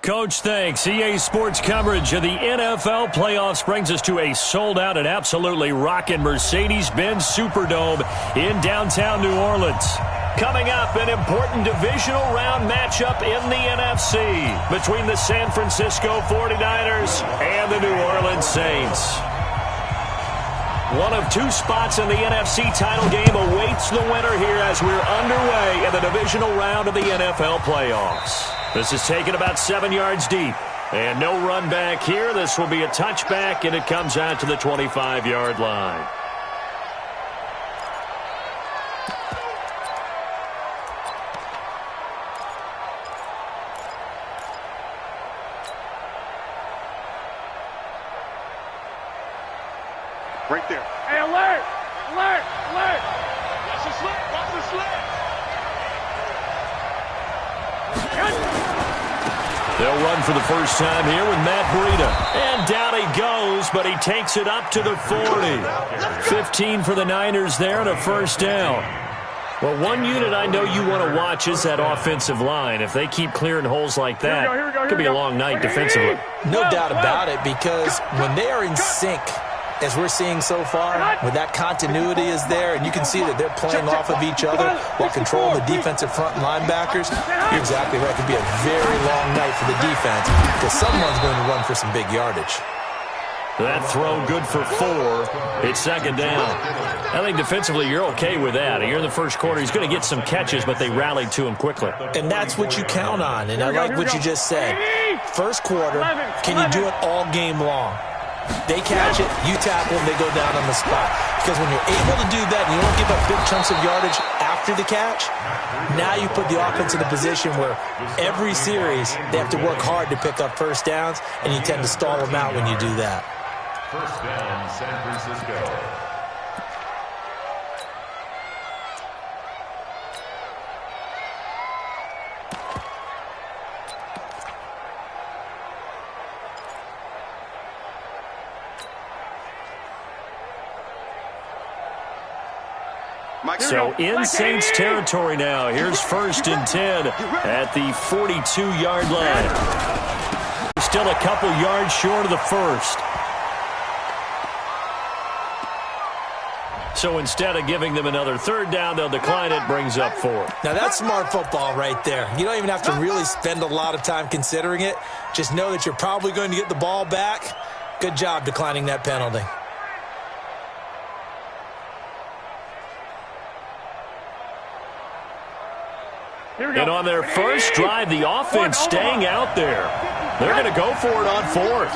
Coach, thanks. EA Sports coverage of the NFL playoffs brings us to a sold-out and absolutely rocking Mercedes-Benz Superdome in downtown New Orleans. Coming up, an important divisional round matchup in the NFC between the San Francisco 49ers and the New Orleans Saints. One of two spots in the NFC title game awaits the winner here as we're underway in the divisional round of the NFL playoffs. This is taken about 7 yards deep. And no run back here. This will be a touchback, and it comes out to the 25-yard line. Right there. Hey, alert! Alert! Alert! Watch the slip! Watch the slip! They'll run for the first time here with Matt Breida. And down he goes, but he takes it up to the 40. 15 for the Niners there and a first down. Well, one unit I know you want to watch is that offensive line. If they keep clearing holes like that, it could be a long night defensively. No doubt about it, because when they are in sync, as we're seeing so far, when that continuity is there, and you can see that they're playing off of each other while controlling the defensive front linebackers, you're exactly right. It could be a very long night for the defense because someone's going to run for some big yardage. That throw good for 4. It's second down. I think defensively you're okay with that. Here in the first quarter, he's going to get some catches, but they rallied to him quickly. And that's what you count on, and I like what you just said. First quarter, can you do it all game long? They catch it, you tackle them, they go down on the spot. Because when you're able to do that and you don't give up big chunks of yardage after the catch, now you put the offense in a position where every series they have to work hard to pick up first downs, and you tend to stall them out when you do that. First down, San Francisco. So in Saints territory now. Here's first and 10 at the 42-yard line. Still a couple yards short of the first. So instead of giving them another third down, they'll decline it, brings up 4. Now that's smart football right there. You don't even have to really spend a lot of time considering it. Just know that you're probably going to get the ball back. Good job declining that penalty. And on their first drive, the offense staying out there. They're going to go for it on 4th.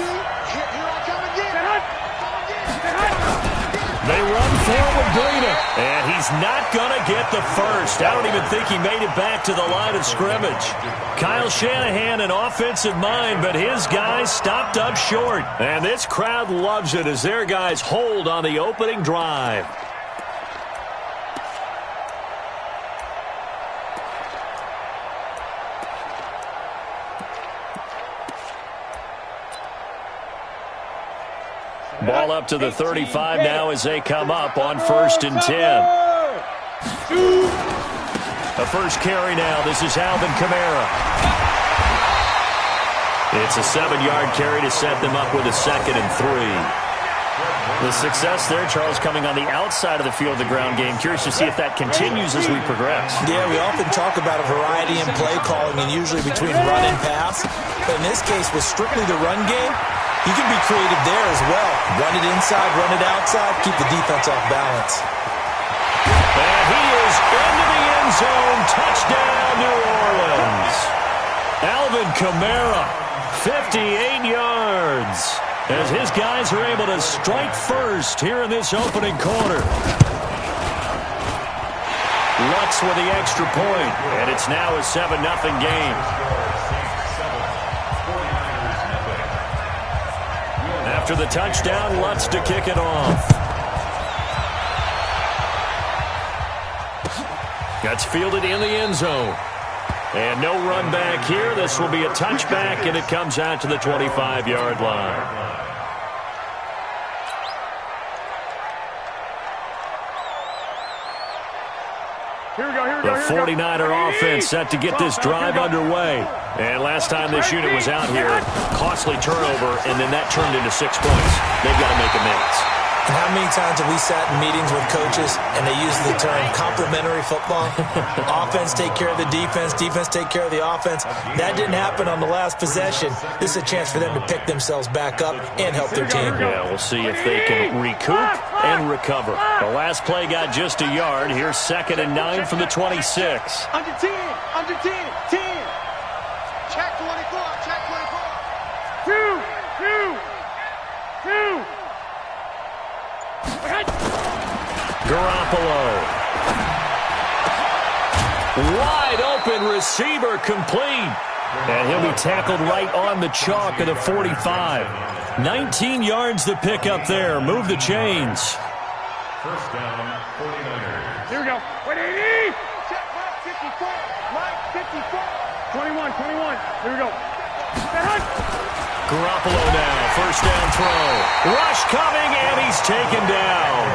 They run forward, Breida. And he's not going to get the first. I don't even think he made it back to the line of scrimmage. Kyle Shanahan, an offensive mind, but his guys stopped up short. And this crowd loves it as their guys hold on the opening drive. Ball up to the 35 now as they come up on first and 10. The first carry now. This is Alvin Kamara. It's a 7-yard carry to set them up with a second and 3. The success there, Charles, coming on the outside of the field, the ground game. Curious to see if that continues as we progress. Yeah, we often talk about a variety in play calling and usually between run and pass. But in this case, with strictly the run game, you can be creative there as well. Run it inside, run it outside, keep the defense off balance. And he is into the end zone. Touchdown, New Orleans. Alvin Kamara, 58 yards. As his guys are able to strike first here in this opening quarter. Lutz with the extra point, and it's now a 7-0 game. After the touchdown, Lutz to kick it off. That's fielded in the end zone. And no run back here. This will be a touchback, and it comes out to the 25-yard line. The 49er offense set to get this drive underway. And last time this unit was out here, costly turnover, and then that turned into 6 points. They've got to make amends. And how many times have we sat in meetings with coaches and they use the term complementary football? Offense take care of the defense, defense take care of the offense. That didn't happen on the last possession. This is a chance for them to pick themselves back up and help their team. Yeah, we'll see if they can recoup and recover. The last play got just a yard. Here's 2nd and 9 from the 26. Under 10, under 10, 10. Check 24, check 24. 2. Garoppolo. Wide open receiver complete. And he'll be tackled right on the chalk of the 45. 19 yards to pick up there. Move the chains. First down, 49ers. Here we go. 180. Check right 54. Right 54. 21. Here we go. Garoppolo now. First down throw. Rush coming, and he's taken down.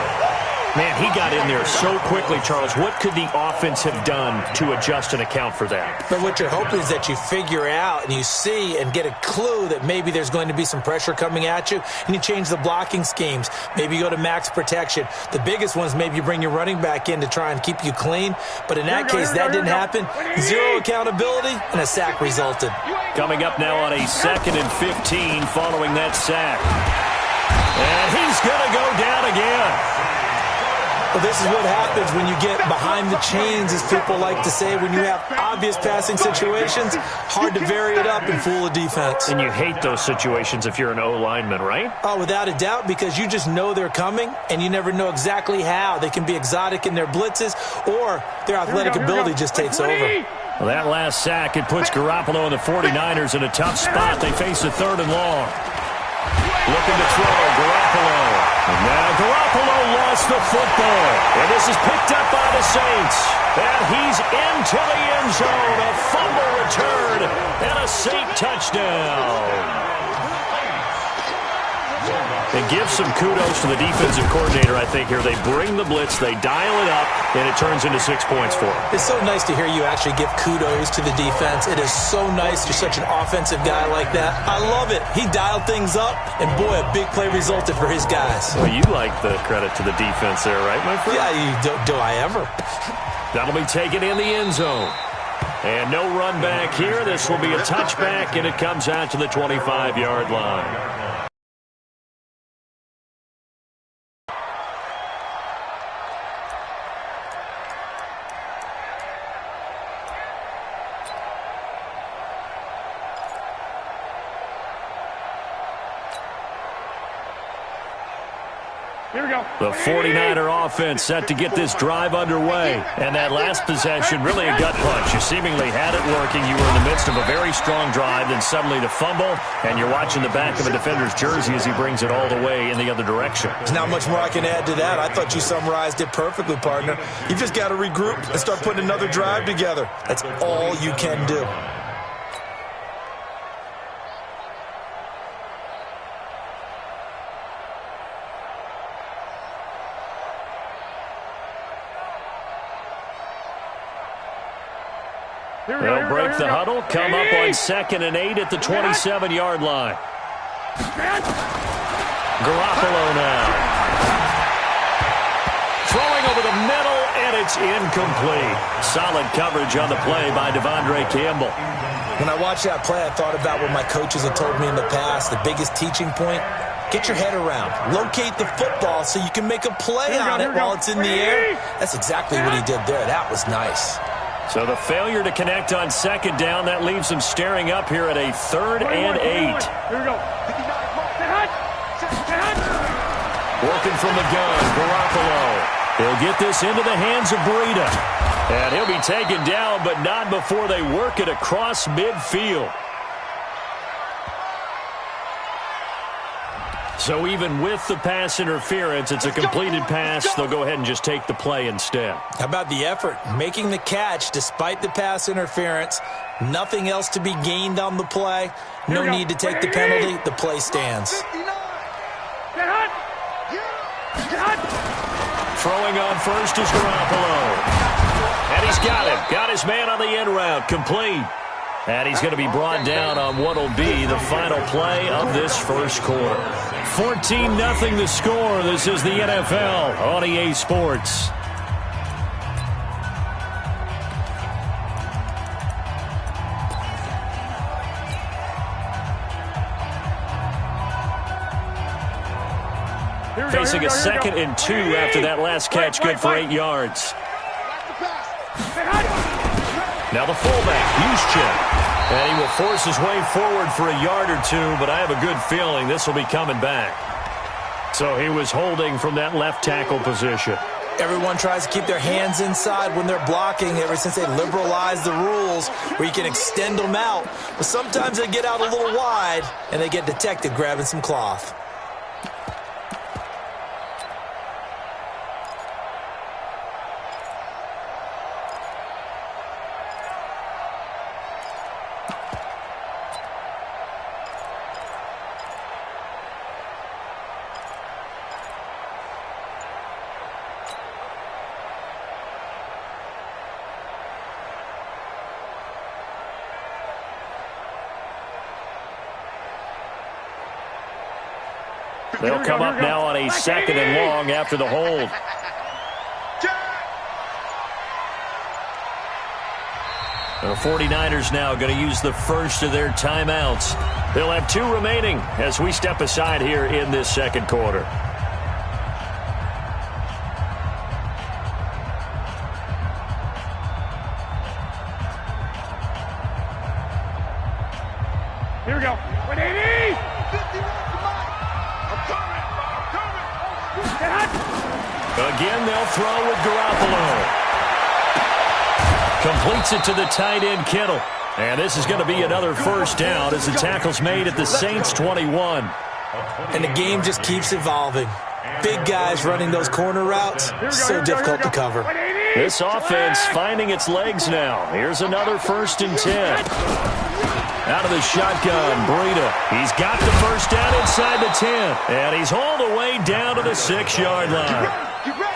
Man, he got in there so quickly, Charles. What could the offense have done to adjust and account for that? But what you're hoping is that you figure out and you see and get a clue that maybe there's going to be some pressure coming at you, and you change the blocking schemes. Maybe you go to max protection. The biggest ones, maybe you bring your running back in to try and keep you clean. But in that case, that didn't happen. Zero accountability, and a sack resulted. Coming up now on a 2nd and 15 following that sack. And he's going to go down again. Well, this is what happens when you get behind the chains, as people like to say. When you have obvious passing situations, hard to vary it up and fool a defense. And you hate those situations if you're an O-lineman, right? Oh, without a doubt, because you just know they're coming, and you never know exactly how. They can be exotic in their blitzes, or their athletic ability just takes over. Well, that last sack, it puts Garoppolo and the 49ers in a tough spot. They face a 3rd and long. Looking to throw, Garoppolo. And now Garoppolo lost the football. And this is picked up by the Saints. And he's into the end zone. A fumble return and a Saint touchdown. And give some kudos to the defensive coordinator, I think, here. They bring the blitz, they dial it up, and it turns into 6 points for them. It's so nice to hear you actually give kudos to the defense. It is so nice. You're such an offensive guy like that. I love it. He dialed things up, and boy, a big play resulted for his guys. Well, you like the credit to the defense there, right, my friend? Yeah, do I ever? That'll be taken in the end zone. And no run back here. This will be a touchback, and it comes out to the 25-yard line. Here we go. The 49er offense set to get this drive underway. And that last possession, really a gut punch. You seemingly had it working. You were in the midst of a very strong drive, then suddenly the fumble, and you're watching the back of a defender's jersey as he brings it all the way in the other direction. There's not much more I can add to that. I thought you summarized it perfectly, partner. You just got to regroup and start putting another drive together. That's all you can do. They'll break the huddle, come up on 2nd and 8 at the 27-yard line. Garoppolo now. Throwing over the middle, and it's incomplete. Solid coverage on the play by Devondre Campbell. When I watched that play, I thought about what my coaches had told me in the past. The biggest teaching point, get your head around. Locate the football so you can make a play on it while it's in the air. That's exactly what he did there. That was nice. So the failure to connect on 2nd down, that leaves them staring up here at a 3rd and 8. Here we go. Working from the gun, Garoppolo. He'll get this into the hands of Breida. And he'll be taken down, but not before they work it across midfield. So even with the pass interference, it's a completed pass. They'll go ahead and just take the play instead. How about the effort? Making the catch despite the pass interference. Nothing else to be gained on the play. No need to take the penalty. The play stands. Throwing on first is Garoppolo. And he's got him. Got his man on the in route. Complete. And he's going to be brought down on what will be the final play of this first quarter. 14-0 the score. This is the NFL on EA Sports. Facing a 2nd and 2 after that last catch, good for 8 yards. Now the fullback, Juszczyk. And he will force his way forward for a yard or two, but I have a good feeling this will be coming back. So he was holding from that left tackle position. Everyone tries to keep their hands inside when they're blocking ever since they liberalized the rules where you can extend them out. But sometimes they get out a little wide, and they get detected grabbing some cloth. They'll come up now on a 2nd and long after the hold. The 49ers now going to use the first of their timeouts. They'll have 2 remaining as we step aside here in this second quarter. Here we go. 180! 51! Again, they'll throw with Garoppolo. Completes it to the tight end, Kittle. And this is going to be another first down as the tackle's made at the Saints' 21. And the game just keeps evolving. Big guys running those corner routes, so difficult to cover. This offense finding its legs now. Here's another 1st and 10. Out of the shotgun, Breida. He's got the first down inside the 10. And he's hauled away down to the 6-yard line.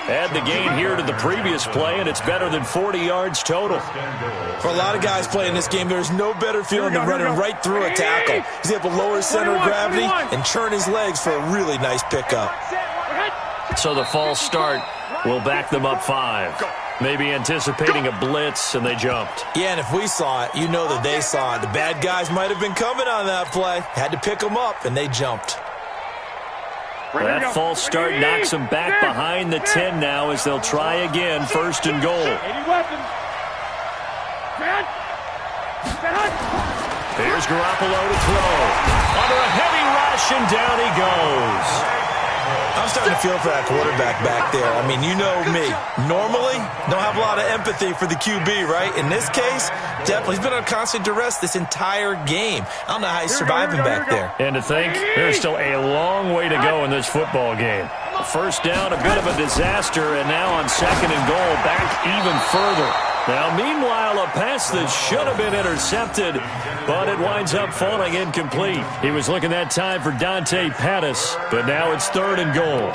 Add the gain here to the previous play, and it's better than 40 yards total. For a lot of guys playing this game, there's no better feeling than running right through a tackle. He's able to lower his center of gravity and turn his legs for a really nice pickup. So the false start will back them up 5. Maybe anticipating a blitz, and they jumped. Yeah, and if we saw it, you know that they saw it. The bad guys might have been coming on that play. Had to pick them up, and they jumped. That false start knocks them back behind the 10 now as they'll try again, 1st and goal. Here's Garoppolo to throw. Under a heavy rush, and down he goes. I'm starting to feel for that quarterback back there. I mean, you know me. Normally, don't have a lot of empathy for the QB, right? In this case, definitely. He's been on constant duress this entire game. I don't know how he's surviving back there. And to think, there's still a long way to go in this football game. First down, a bit of a disaster, and now on 2nd and goal, back even further. Now, meanwhile, a pass that should have been intercepted, but it winds up falling incomplete. He was looking that time for Dante Pettis, but now it's 3rd and goal.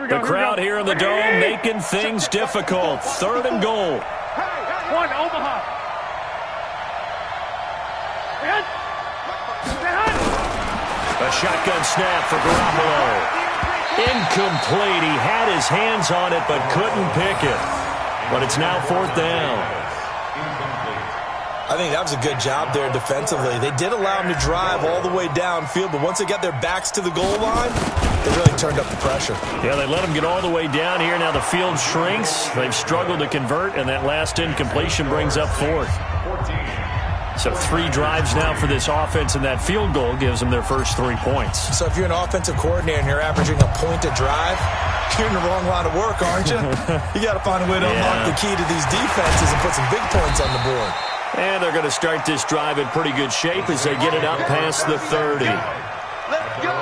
The crowd here in the dome making things difficult. 3rd and goal. 1, Omaha. A shotgun snap for Garoppolo. Incomplete. He had his hands on it but couldn't pick it. But it's now 4th down. I think that was a good job there defensively. They did allow him to drive all the way downfield, but once they got their backs to the goal line, they really turned up the pressure. Yeah, they let him get all the way down here. Now the field shrinks. They've struggled to convert, and that last incompletion brings up 4th. So 3 drives now for this offense, and that field goal gives them their first 3 points. So if you're an offensive coordinator and you're averaging a point a drive, you're in the wrong line of work, aren't you? You got to find a way to unlock the key to these defenses and put some big points on the board. And they're going to start this drive in pretty good shape as they get it up past the 30. Let's go.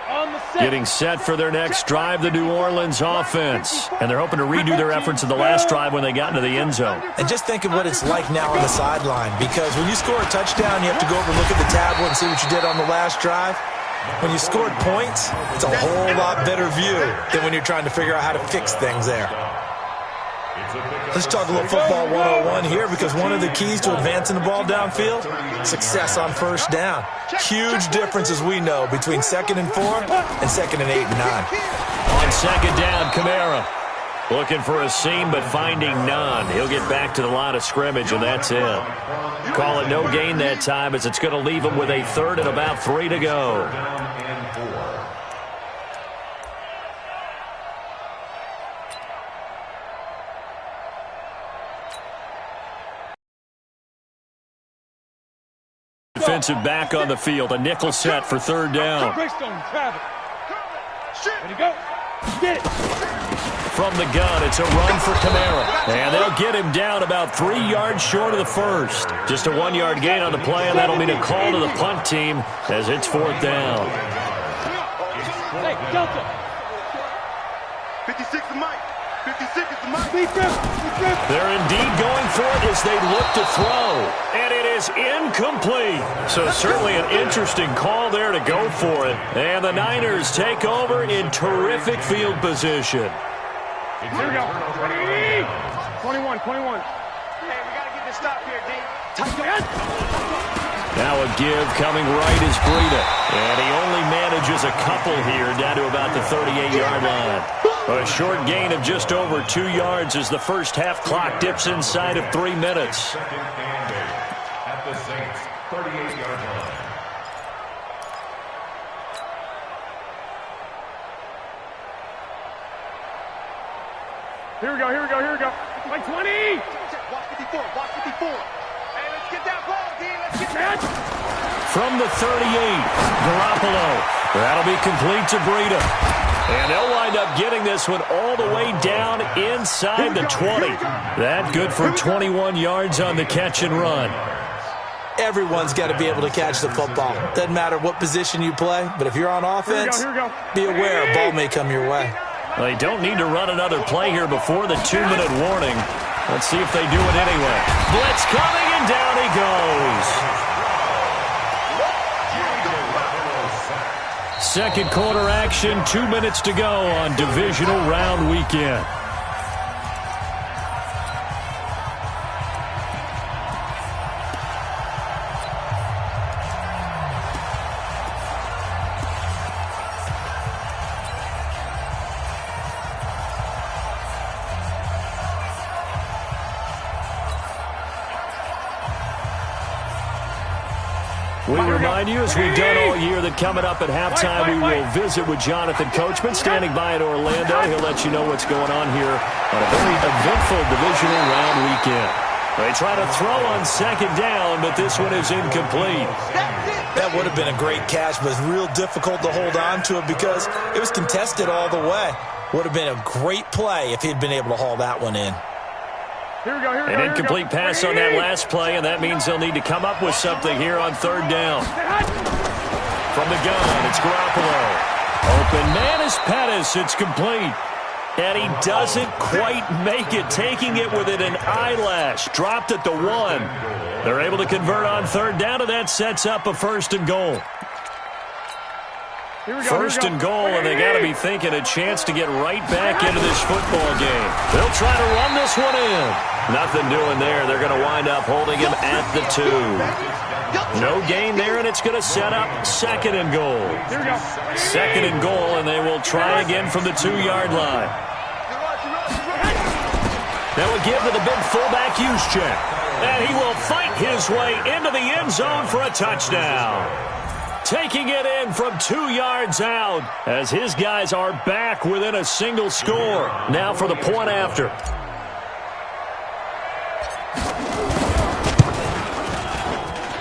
On the Getting set for their next drive, the New Orleans offense. And they're hoping to redo their efforts in the last drive when they got into the end zone. And just think of what it's like now on the sideline, because when you score a touchdown, you have to go over and look at the tablet and see what you did on the last drive. When you scored points, it's a whole lot better view than when you're trying to figure out how to fix things there. Let's talk a little football 101 here, because one of the keys to advancing the ball downfield, success on first down. Huge difference, as we know, between 2nd and 4 and 2nd and 8 and 9. On 2nd down, Kamara looking for a seam but finding none. He'll get back to the line of scrimmage, and that's it. Call it no gain that time, as it's going to leave him with a 3rd and about 3 to go. Defensive back on the field, a nickel set for 3rd down. Ready to go. Get it. From the gun, it's a run for Kamara. And they'll get him down about 3 yards short of the first. Just a 1-yard gain on the play, and that'll mean a call to the punt team as it's 4th down. Hey, Delta. 56 to Mike. 56 is the Mike. They're indeed going for it as they look to throw. And it is incomplete. So certainly an interesting call there to go for it. And the Niners take over in terrific field position. Here we go. 21. Hey, we got to get this stop here, D. Now a give coming right is Breida. And he only manages a couple here down to about the 38-yard line. A short gain of just over 2 yards as the first half clock dips inside of 3 minutes. At the Saints' 38-yard line. Here we go. Like 20. Watch 54. Hey, let's get that ball, D. Let's get that. From the 38, Garoppolo. That'll be complete to Breida. And they'll wind up getting this one all the way down inside the 20. That good for 21 yards on the catch and run. Everyone's got to be able to catch the football. Doesn't matter what position you play, but if you're on offense, be aware a ball may come your way. Well, they don't need to run another play here before the 2-minute warning. Let's see if they do it anyway. Blitz coming, and down he goes. Second quarter action, 2 minutes to go on divisional round weekend. We remind you, as we've done all year, that coming up at halftime, we will visit with Jonathan Coachman, standing by in Orlando. He'll let you know what's going on here on a very eventful divisional round weekend. They try to throw on 2nd down, but this one is incomplete. That would have been a great catch, but it's real difficult to hold on to it because it was contested all the way. Would have been a great play if he'd been able to haul that one in. An incomplete pass on that last play, and that means they'll need to come up with something here on 3rd down. From the gun, it's Garoppolo. Open man is Pettis. It's complete. And he doesn't quite make it, taking it within an eyelash. Dropped at the 1. They're able to convert on 3rd down, and that sets up a 1st and goal. First and goal, and they got to be thinking a chance to get right back into this football game. They'll try to run this one in. Nothing doing there. They're going to wind up holding him at the 2. No gain there, and it's going to set up 2nd and goal. 2nd and goal, and they will try again from the 2-yard line. Now a give to the big fullback Juszczyk. And he will fight his way into the end zone for a touchdown. Taking it in from 2 yards out as his guys are back within a single score. Now for the point after.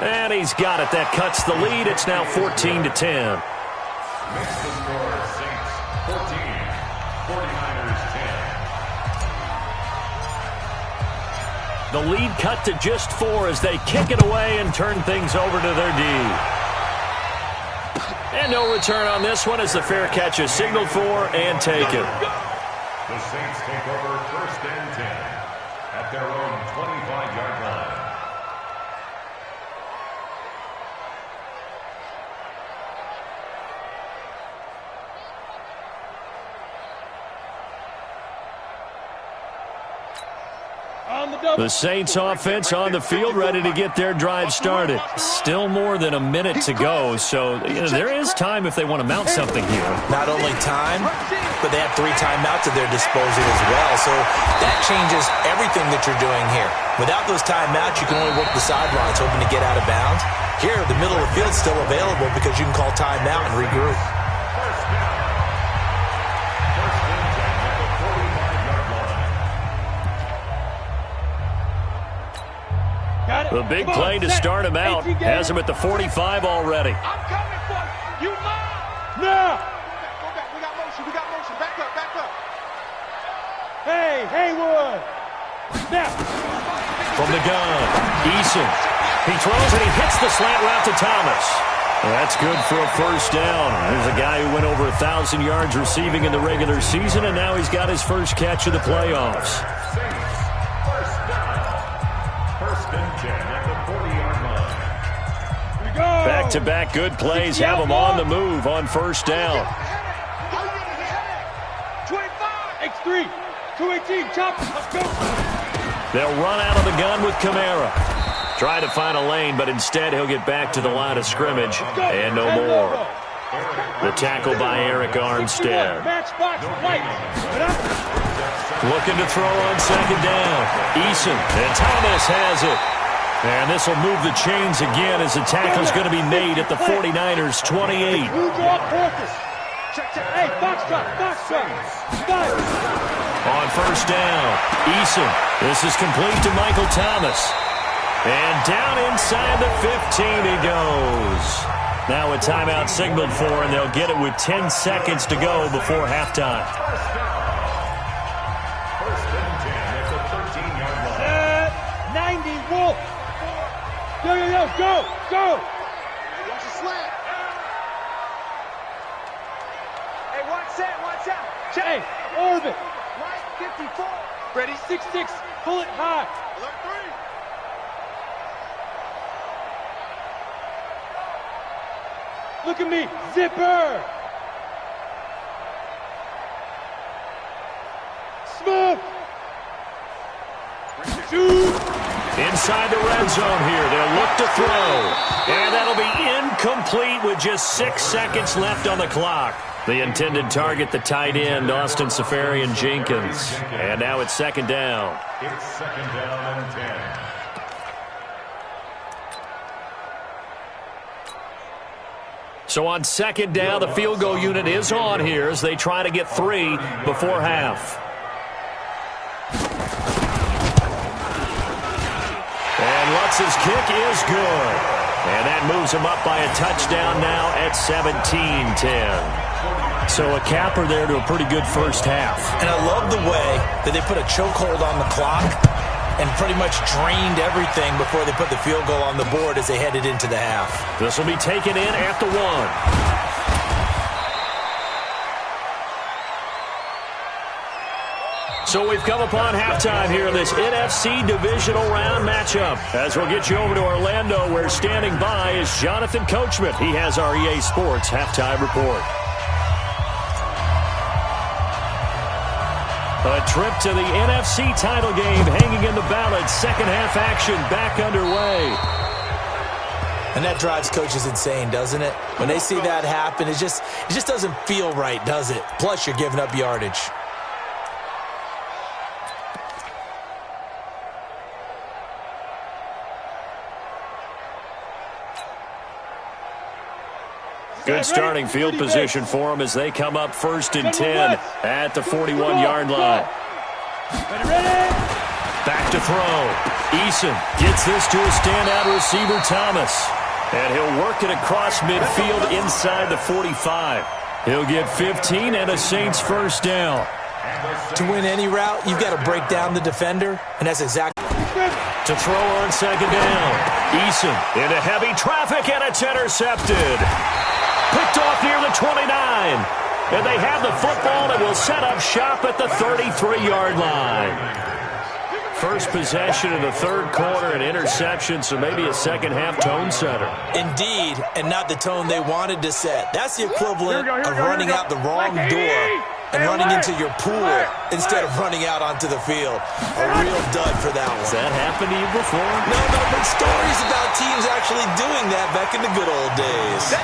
And he's got it. That cuts the lead. It's now 14-10. Makes the score Saints 14, 49ers 10. The lead cut to just 4 as they kick it away and turn things over to their D. And no return on this one as the fair catch is signaled for and taken. The Saints take over 1st and 10 at their own 25-yard line. The Saints offense on the field ready to get their drive started. Still more than a minute to go, so there is time if they want to mount something here. Not only time, but they have 3 timeouts at their disposal as well, so that changes everything that you're doing here. Without those timeouts, you can only work the sidelines hoping to get out of bounds. Here, the middle of the field's still available because you can call timeout and regroup. The big play to start him out has him at the 45 already. I'm coming for you. You mine. Now. Go back. We got motion. We got motion. Back up. Back up. Hey, Haywood. Now. From the gun, Eason. He throws and he hits the slant route to Thomas. That's good for a first down. There's a guy who went over 1,000 yards receiving in the regular season, and now he's got his first catch of the playoffs. Back-to-back good plays have them on the move on first down. 25, X3, 218, chop, let's go. They'll run out of the gun with Kamara. Try to find a lane, but instead he'll get back to the line of scrimmage, and no more. The tackle by Eric Armstead. Looking to throw on second down. Eason, and Thomas has it. And this will move the chains again as the tackle's going to be made at the 49ers' 28. On first down, Eason. This is complete to Michael Thomas. And down inside the 15 he goes. Now a timeout signaled for, and they'll get it with 10 seconds to go before halftime. First and 10 at the 13-yard line. 90, Wolf. Yo, go. Watch the slant. Hey, watch out. Hey, orbit. Right, 54. Ready, 6-6. Pull it high. Alert 3. Look at me, zipper. Smoke. Shoot. Inside the red zone here. They'll look to throw. And that'll be incomplete with just 6 seconds left on the clock. The intended target, the tight end, Austin Safarian-Jenkins. And now it's second down. It's second down and 10. So on second down, the field goal unit is on here as they try to get 3 before half. And Lutz's kick is good. And that moves him up by a touchdown now at 17-10. So a capper there to a pretty good first half. And I love the way that they put a chokehold on the clock and pretty much drained everything before they put the field goal on the board as they headed into the half. This will be taken in at the 1. So we've come upon halftime here in this NFC divisional round matchup. As we'll get you over to Orlando, where standing by is Jonathan Coachman. He has our EA Sports halftime report. A trip to the NFC title game hanging in the balance. Second half action back underway. And that drives coaches insane, doesn't it? When they see that happen, it just doesn't feel right, does it? Plus, you're giving up yardage. Good starting field position for them as they come up first and 10 at the 41-yard line. Back to throw. Eason gets this to a standout receiver, Thomas. And he'll work it across midfield inside the 45. He'll get 15 and a Saints first down. To win any route, you've got to break down the defender, and that's exactly. To throw on second down. Eason into heavy traffic, and it's intercepted. picked off near the 29. And they have the football and will set up shop at the 33-yard line. First possession in the third quarter, an interception, so maybe a second-half tone setter. Indeed, and not the tone they wanted to set. That's the equivalent of running out the wrong door and running into your pool instead of running out onto the field. A real dud for that one. Has that happened to you before? No, but stories about teams actually doing that back in the good old days.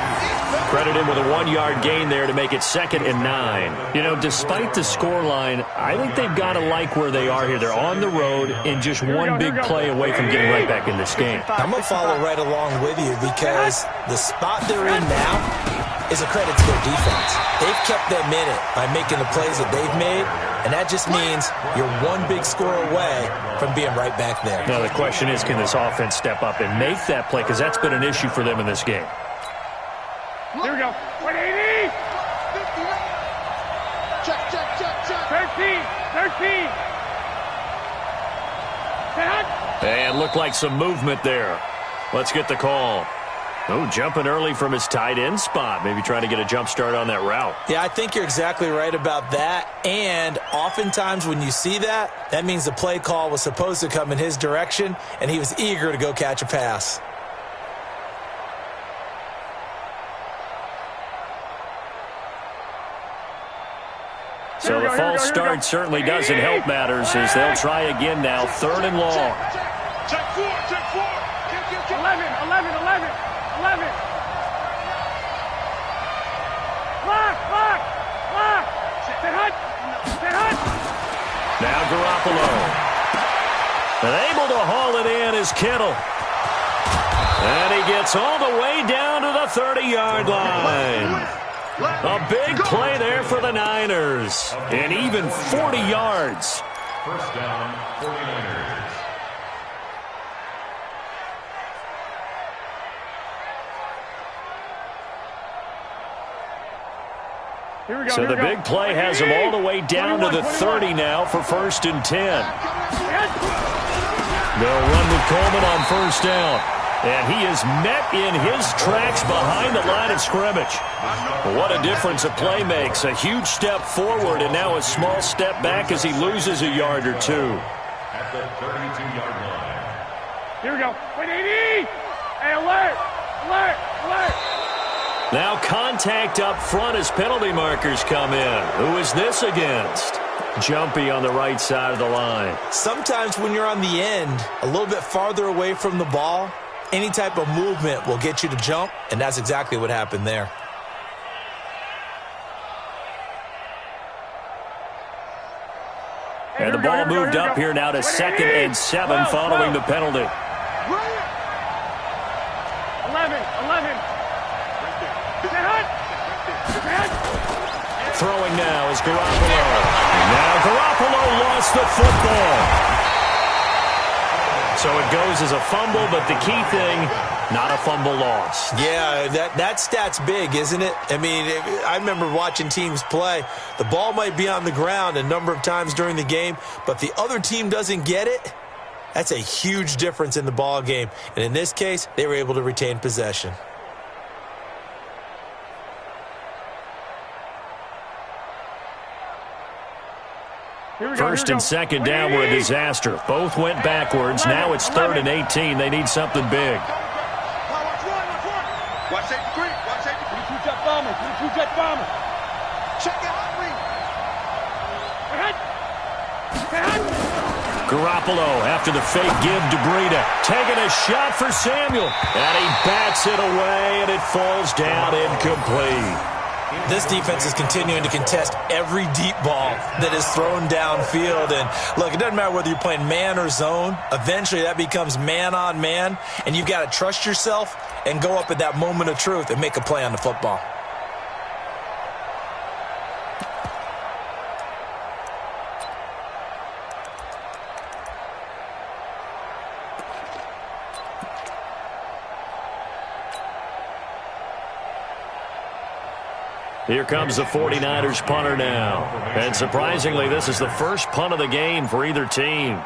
Credit him with a 1-yard gain there to make it 2nd and 9. You know, despite the scoreline, I think they've got to like where they are here. They're on the road and just one big play away from getting right back in this game. I'm going to follow right along with you because the spot they're in now is a credit to their defense. They've kept them in it by making the plays that they've made, and that just means you're one big score away from being right back there. Now, the question is, can this offense step up and make that play? Because that's been an issue for them in this game. Here we go. 180. Check. 13. And looked like some movement there. Let's get the call. Oh, jumping early from his tight end spot. Maybe trying to get a jump start on that route. Yeah, I think you're exactly right about that. And oftentimes when you see that, that means the play call was supposed to come in his direction, and he was eager to go catch a pass. So the false start certainly doesn't help matters as they'll try again now. 3rd and long. Check 4. 11. Lock. Sit hut. Now Garoppolo. And able to haul it in is Kittle. And he gets all the way down to the 30-yard line. A big play there for the Niners. And even 40 yards. First down, 49ers. So the big play has him all the way down to the 30 now for 1st and 10. They'll run with Coleman on 1st down. And he is met in his tracks behind the line of scrimmage. What a difference a play makes. A huge step forward and now a small step back as he loses a yard or two. At the 32-yard line. Here we go. 180. Hey, alert. Now contact up front as penalty markers come in. Who is this against? Jumpy on the right side of the line. Sometimes when you're on the end, a little bit farther away from the ball, any type of movement will get you to jump, and that's exactly what happened there. And the ball moved up here now to 2nd and 7 following the penalty. 11. Throwing now is Garoppolo. Now Garoppolo lost the football. So it goes as a fumble, but the key thing, not a fumble loss. Yeah, that stat's big, isn't it? I mean, I remember watching teams play. The ball might be on the ground a number of times during the game, but the other team doesn't get it. That's a huge difference in the ball game. And in this case, they were able to retain possession. First and 2nd down were a disaster. Both went backwards. Now it's 3rd and 18. They need something big. Watch safety three. Two jet bombers. Check it out, Garoppolo after the fake give to Breida. Taking a shot for Samuel. And he bats it away, and it falls down incomplete. This defense is continuing to contest every deep ball that is thrown downfield. And look, it doesn't matter whether you're playing man or zone. Eventually that becomes man on man, and you've got to trust yourself and go up at that moment of truth and make a play on the football. Here comes the 49ers punter now. And surprisingly, this is the first punt of the game for either team.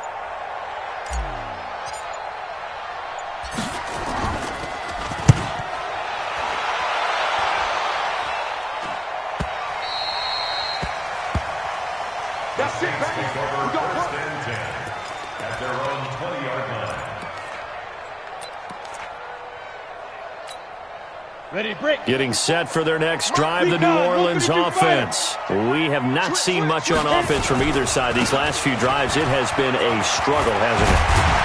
Getting set for their next drive, the New Orleans offense. We have not seen much on offense from either side. These last few drives, it has been a struggle, hasn't it?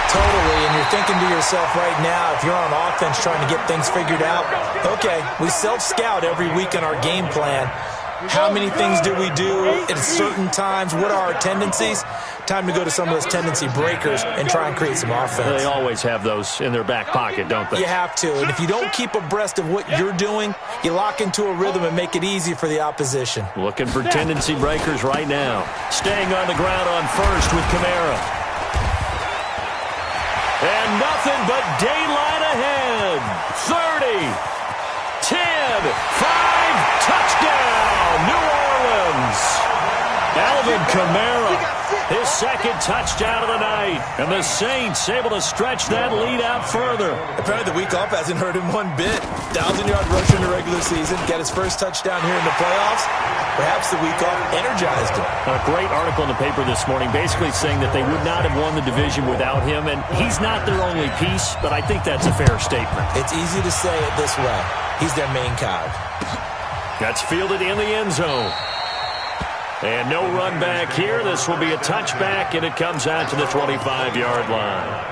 Totally, and you're thinking to yourself right now, if you're on offense trying to get things figured out, okay, we self-scout every week in our game plan. How many things do we do at certain times? What are our tendencies? Time to go to some of those tendency breakers and try and create some offense. They always have those in their back pocket, don't they? You have to, and if you don't keep abreast of what you're doing, you lock into a rhythm and make it easy for the opposition. Looking for tendency breakers right now. Staying on the ground on first with Kamara. And nothing but daylight ahead. 30, 10, 5, touchdown, New Orleans. Alvin Kamara, his second touchdown of the night. And the Saints able to stretch that lead out further. Apparently the week off hasn't hurt him one bit. 1,000-yard rusher in the regular season, get his first touchdown here in the playoffs. Perhaps the week off energized him. A great article in the paper this morning basically saying that they would not have won the division without him. And he's not their only piece, but I think that's a fair statement. It's easy to say it this way. He's their main cog. That's fielded in the end zone. And no run back here. This will be a touchback, and it comes out to the 25-yard line.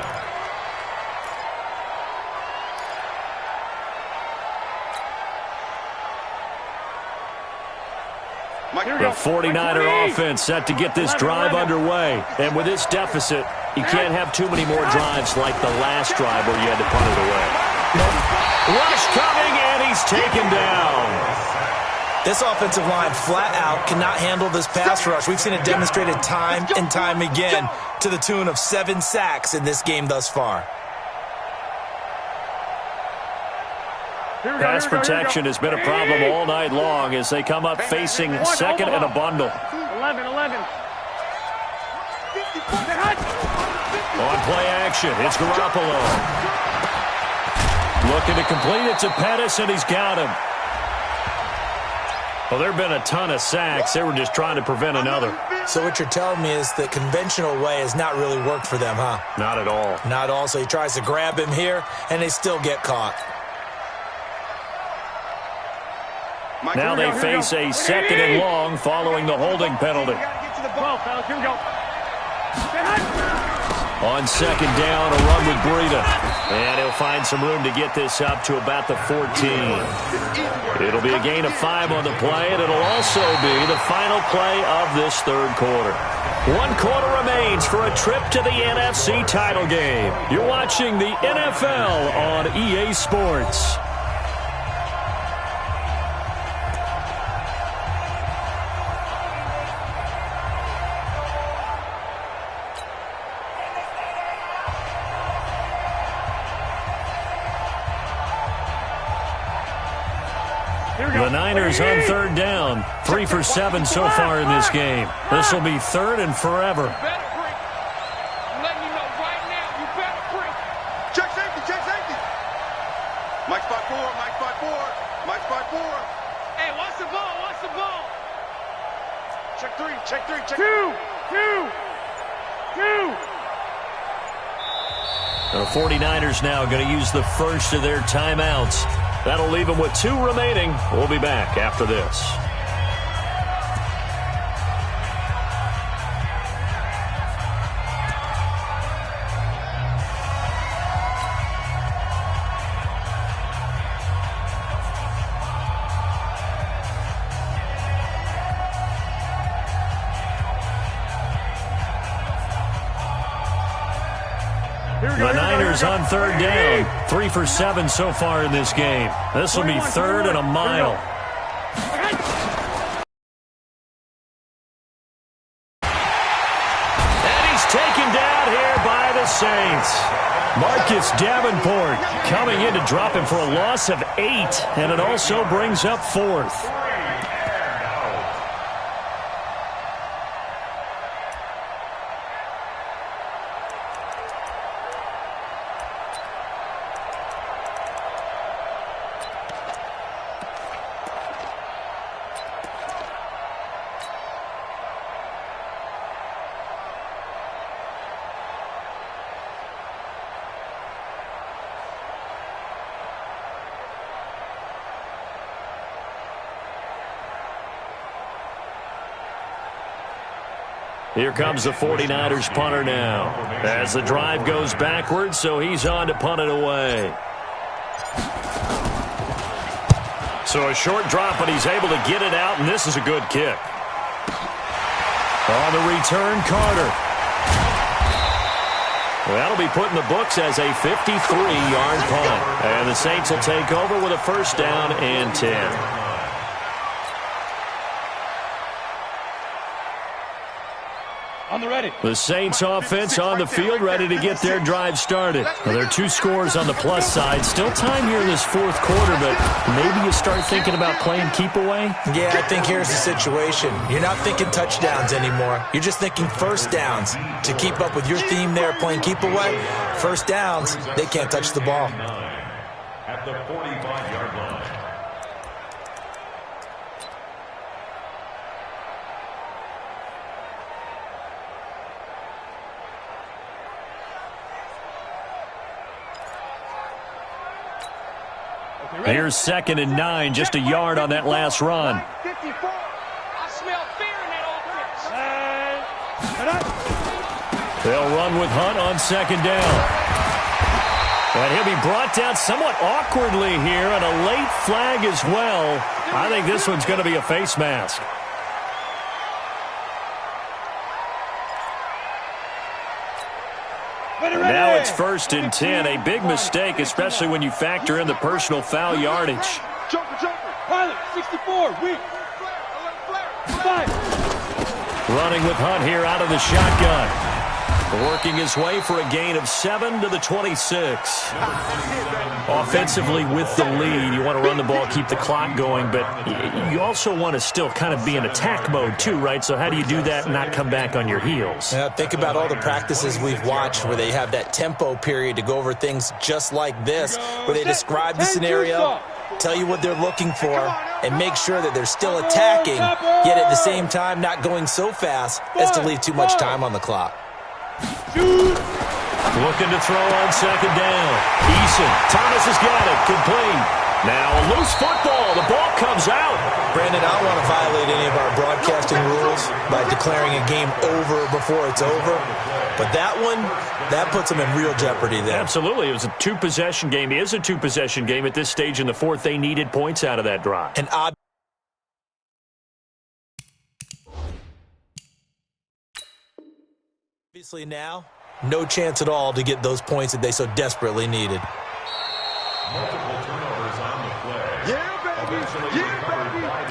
The 49er offense set to get this drive underway. And with this deficit, you can't have too many more drives like the last drive where you had to punt it away. Rush coming, and he's taken down. This offensive line flat out cannot handle this pass rush. We've seen it demonstrated time and time again to the tune of 7 sacks in this game thus far. Pass protection has been a problem all night long as they come up facing second and a bundle. 11. On play action, it's Garoppolo. Looking to complete it to Pettis, and he's got him. Well, there have been a ton of sacks. They were just trying to prevent another. So what you're telling me is the conventional way has not really worked for them, huh? Not at all. Not all. So he tries to grab him here, and they still get caught. Now they face a second and long following the holding penalty. On second down, a run with Breida. And he'll find some room to get this up to about the 14. It'll be a gain of 5 on the play, and it'll also be the final play of this third quarter. 1 quarter remains for a trip to the NFC title game. You're watching the NFL on EA Sports. The Niners on third down. 3 for 7 so far in this game. This will be third and forever. I'm letting you know right now, you better break. Check safety. Mike spot 4. Hey, watch the ball. Check 3. 2. The 49ers now going to use the first of their timeouts. That'll leave them with 2 remaining. We'll be back after this. The Niners on third down. 3 for 7 so far in this game. This will be third and a mile. And he's taken down here by the Saints. Marcus Davenport coming in to drop him for a loss of 8, and it also brings up 4th. Here comes the 49ers punter now. As the drive goes backwards, so he's on to punt it away. So a short drop, but he's able to get it out, and this is a good kick. On the return, Carter. That'll be put in the books as a 53-yard punt. And the Saints will take over with a first down and 10. The Saints offense on the field, ready to get their drive started. Well, there are 2 scores on the plus side. Still time here in this fourth quarter, but maybe you start thinking about playing keep away? Yeah, I think here's the situation. You're not thinking touchdowns anymore. You're just thinking first downs. To keep up with your theme there, playing keep away, first downs, they can't touch the ball. At the 45-yard line. Here's 2nd and 9, just a yard on that last run. 54. I smell fear in that offense. They'll run with Hunt on 2nd down. And he'll be brought down somewhat awkwardly here, and a late flag as well. I think this one's going to be a face mask. Now it's 1st and 10. A big mistake, especially when you factor in the personal foul yardage. Joker. Pilot, 64. Weak. Running with Hunt here out of the shotgun. Working his way for a gain of 7 to the 26. Offensively with the lead, you want to run the ball, keep the clock going, but you also want to still kind of be in attack mode too, right? So how do you do that and not come back on your heels? Yeah, think about all the practices we've watched where they have that tempo period to go over things just like this, where they describe the scenario, tell you what they're looking for, and make sure that they're still attacking, yet at the same time not going so fast as to leave too much time on the clock. Looking to throw on 2nd down. Eason. Thomas has got it. Complete. Now a loose football. The ball comes out. Brandon, I don't want to violate any of our broadcasting rules by declaring a game over before it's over. But that one, that puts them in real jeopardy there. Absolutely. It was a 2-possession game. It is a 2-possession game at this stage in the fourth. They needed points out of that drive. And obviously now, no chance at all to get those points that they so desperately needed. Multiple turnovers on the play. Yeah, baby.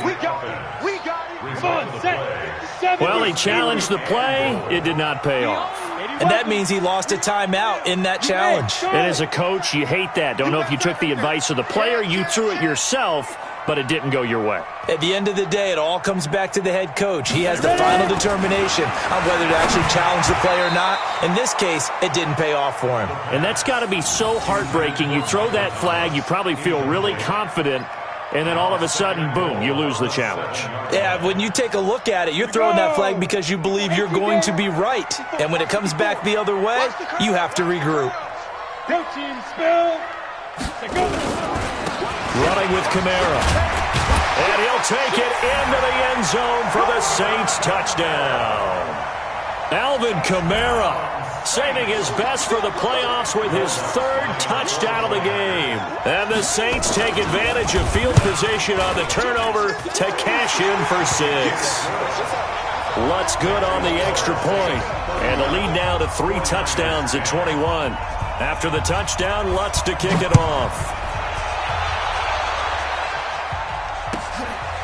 We got it. Come on, set. Well, he challenged the play. It did not pay off. And that means he lost a timeout in that challenge. And as a coach, you hate that. Don't know if you took the advice of the player, you threw it yourself, but it didn't go your way. At the end of the day, it all comes back to the head coach. He has the final determination on whether to actually challenge the play or not. In this case, it didn't pay off for him. And that's got to be so heartbreaking. You throw that flag, you probably feel really confident, and then all of a sudden, boom, you lose the challenge. Yeah, when you take a look at it, you're throwing that flag because you believe you're going to be right. And when it comes back the other way, you have to regroup. Go team, spill. Running with Kamara. And he'll take it into the end zone for the Saints touchdown. Alvin Kamara saving his best for the playoffs with his 3rd touchdown of the game. And the Saints take advantage of field position on the turnover to cash in for 6. Lutz good on the extra point. And the lead now to 3 touchdowns at 21. After the touchdown, Lutz to kick it off.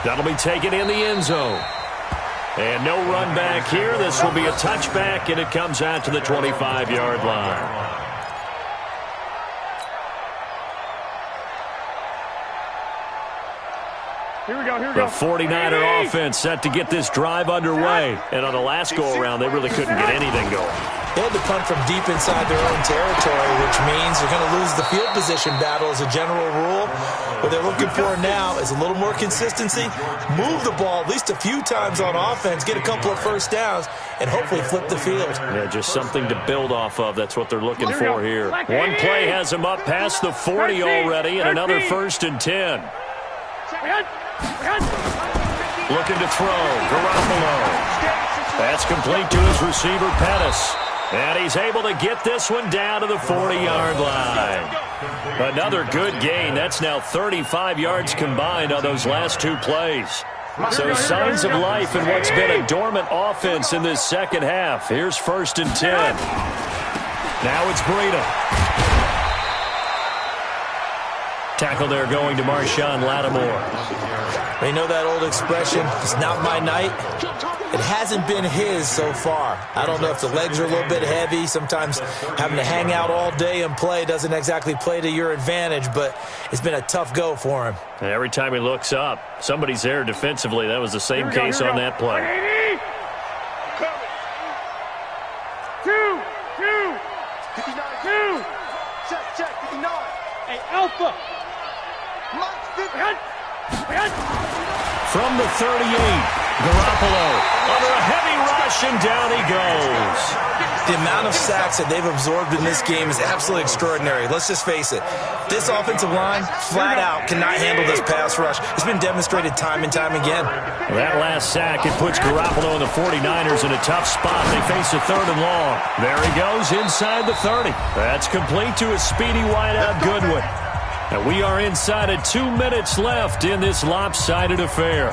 That'll be taken in the end zone. And no run back here. This will be a touchback, and it comes out to the 25-yard line. Here we go. The 49er offense set to get this drive underway. And on the last go-around, they really couldn't get anything going. They had to punt from deep inside their own territory, which means they're going to lose the field position battle as a general rule. What they're looking for now is a little more consistency, move the ball at least a few times on offense, get a couple of first downs, and hopefully flip the field. Yeah, just something to build off of. That's what they're looking for here. One play has them up past the 40 already, and another 1st and 10. Looking to throw. Garoppolo. That's complete to his receiver, Pettis. And he's able to get this one down to the 40-yard line. Another good gain. That's now 35 yards combined on those last two plays. So signs of life in what's been a dormant offense in this second half. Here's 1st and 10. Now it's Breida. Tackle there going to Marshawn Lattimore. You know that old expression, it's not my night? It hasn't been his so far. I don't know if the legs are a little bit heavy. Sometimes having to hang out all day and play doesn't exactly play to your advantage, but it's been a tough go for him. And every time he looks up, somebody's there defensively. That was the same case on that play. 2. Check, 59. Hey, Alpha. From the 38, Garoppolo under a heavy rush, and down he goes. The amount of sacks that they've absorbed in this game is absolutely extraordinary. Let's just face it. This offensive line, flat out, cannot handle this pass rush. It's been demonstrated time and time again. That last sack, it puts Garoppolo and the 49ers in a tough spot. They face a 3rd and long. There he goes inside the 30. That's complete to a speedy wideout Goodwin. And we are inside of 2 minutes left in this lopsided affair.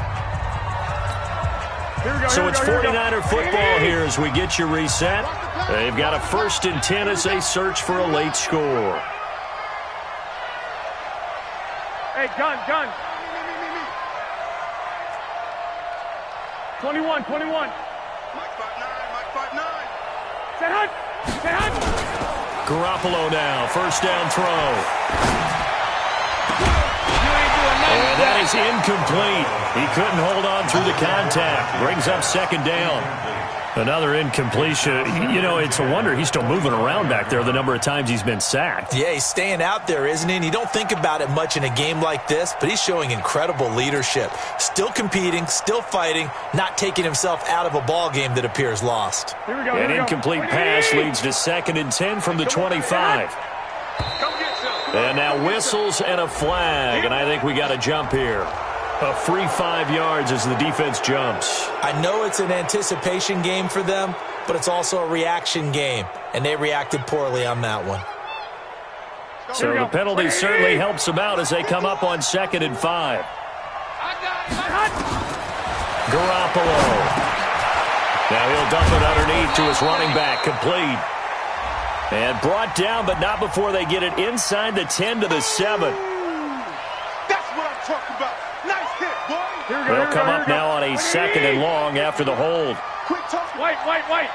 So it's 49er football here as we get you reset. They've got a 1st and 10 as they search for a late score. Hey, gun. 21. Mike 5'9". Set hunt. Garoppolo now, 1st down throw. And that is incomplete. He couldn't hold on through the contact. Brings up 2nd down. Another incompletion. You know, it's a wonder he's still moving around back there the number of times he's been sacked. Yeah, he's staying out there, isn't he? And you don't think about it much in a game like this, but he's showing incredible leadership. Still competing, still fighting, not taking himself out of a ball game that appears lost. An incomplete pass leads to 2nd and 10 from the 25. And now whistles and a flag, and I think we got a jump here. A free 5 yards as the defense jumps. I know it's an anticipation game for them, but it's also a reaction game, and they reacted poorly on that one. So the penalty certainly helps them out as they come up on 2nd and 5. Garoppolo. Now he'll dump it underneath to his running back, complete. And brought down, but not before they get it inside the 10 to the 7. That's what I'm talking about. Nice hit, boy. They'll come up now on a 2nd and long after the hold. Quick talk. White. Flag.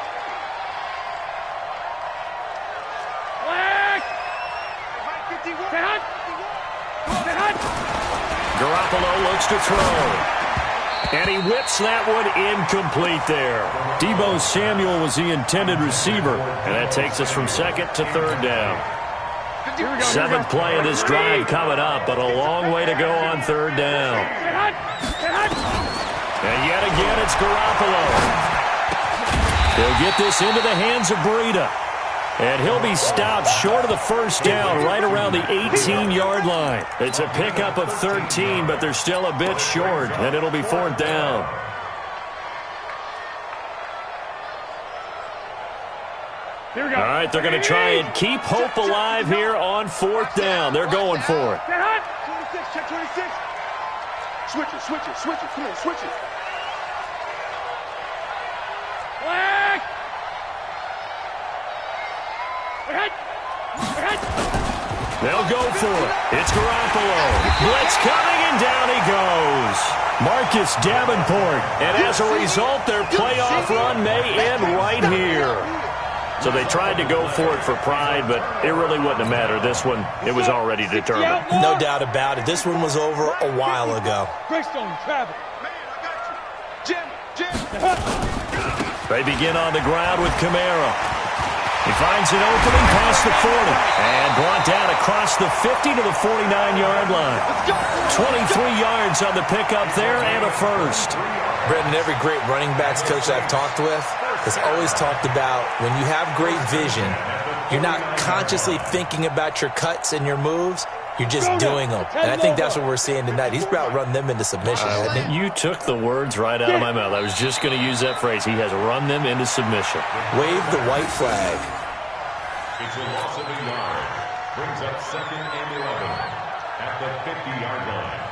Garoppolo looks to throw. And he whips that one incomplete there. Deebo Samuel was the intended receiver. And that takes us from 2nd to 3rd down. 7th play of this drive coming up, but a long way to go on 3rd down. And yet again, it's Garoppolo. He'll get this into the hands of Breida. And he'll be stopped short of the 1st down, right around the 18-yard line. It's a pickup of 13, but they're still a bit short, and it'll be 4th down. Here we go. All right, they're going to try and keep hope alive here on 4th down. They're going for it. 26, check 26. Switch it. Come on, switch it. Flag. They'll go for it. It's Garoppolo. Blitz coming, and down he goes. Marcus Davenport. And as a result, their playoff run may end right here. So they tried to go for it for pride, but it really wouldn't have mattered. This one, it was already determined. No doubt about it. This one was over a while ago. Greystone, travel. Man, I got you. Jim. They begin on the ground with Kamara. He finds an opening past the 40 and brought down across the 50 to the 49-yard line. 23 yards on the pickup there and a first. Brendan, every great running backs coach I've talked with has always talked about when you have great vision, you're not consciously thinking about your cuts and your moves. You're just doing them. And I think that's what we're seeing tonight. He's about run them into submission, hasn't he? You took the words right out of my mouth. I was just going to use that phrase. He has run them into submission. Wave the white flag. It's a loss of a yard. Brings up 2nd and 11 at the 50-yard line.